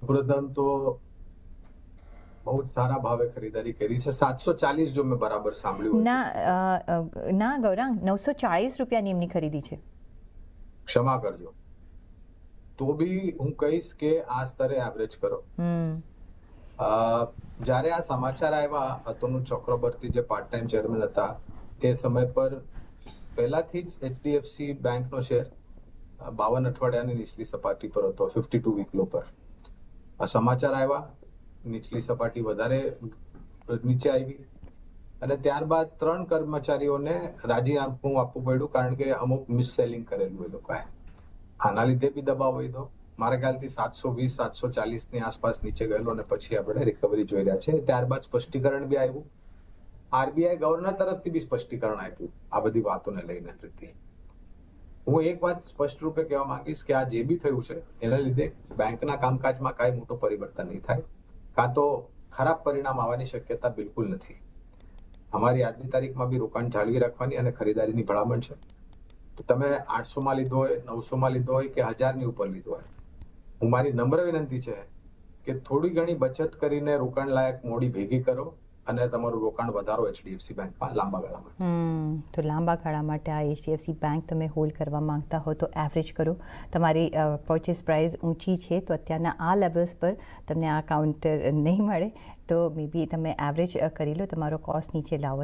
પ્રથમ તો બહુ જ સારા ભાવે ખરીદારી કરી છે. 740 જો મેં બરાબર સાંભળ્યું ના ગૌરાંગ, 940 રૂપિયાની એમની ખરીદી છે. ક્ષમા કરજો, તો બી હું કહીશ કે આ સ્તરે એવરેજ કરો. જ્યારે આ સમાચાર આવ્યા, અતુલ ચક્રવર્તી જે પાર્ટ ટાઈમ ચેરમેન હતા તે સમય પર પહેલાથી જ એચડીએફસી બેંકનો શેર 52 અઠવાડિયાની નીચલી સપાટી પર હતો, 52 વીક લો પર. આ સમાચાર આવ્યા, નીચલી સપાટી વધારે નીચે આવી અને ત્યારબાદ 3 કર્મચારીઓને રાજીનામું આપવું પડ્યું, કારણ કે અમુક મિસ સેલિંગ કરેલું એ લોકોએ. આના લીધે બી દબાવ વધ્યો. મારા ખ્યાલથી 720 740 ની આસપાસ નીચે ગયેલો અને પછી આપણે રિકવરી જોઈ રહ્યા છે. ત્યારબાદ સ્પષ્ટીકરણ બી આવ્યું. આરબીઆઈ ગવર્નર તરફથી બી સ્પષ્ટીકરણ આપ્યું આ બધી વાતોને લઈને. પ્રીતિ, હું એક વાત સ્પષ્ટ રૂપે કહેવા માંગીશ કે આ જે બી થયું છે એના લીધે બેંકના કામકાજમાં કાંઈ મોટો પરિવર્તન નહીં થાય, કાં તો ખરાબ પરિણામ આવવાની શક્યતા બિલકુલ નથી. અમારી આજની તારીખમાં બી રોકાણ જાળવી રાખવાની અને ખરીદારીની ભલામણ છે. તો તમે 800 માં લીધો હોય, 900 માં લીધો હોય કે 1000 ની ઉપર લીધો હોય, હું મારી નમ્ર વિનંતી છે કે થોડી ઘણી બચત કરીને રોકાણ લાયક મોડી ભેગી કરો અને તમારું રોકાણ વધારો એચડીએફસી બેંકમાં લાંબા ગાળામાં. તો લાંબા ગાળા માટે આ એચડીએફસી બેંક તમે હોલ્ડ કરવા માંગતા હો તો એવરેજ કરો. તમારી પરચેસ પ્રાઇસ ઊંચી છે તો અત્યારના આ લેવલ્સ પર તમને આ કાઉન્ટર નહીં મળે, તો મે બી તમે એવરેજ કરી લો, તમારો કોસ્ટ નીચે લાવો.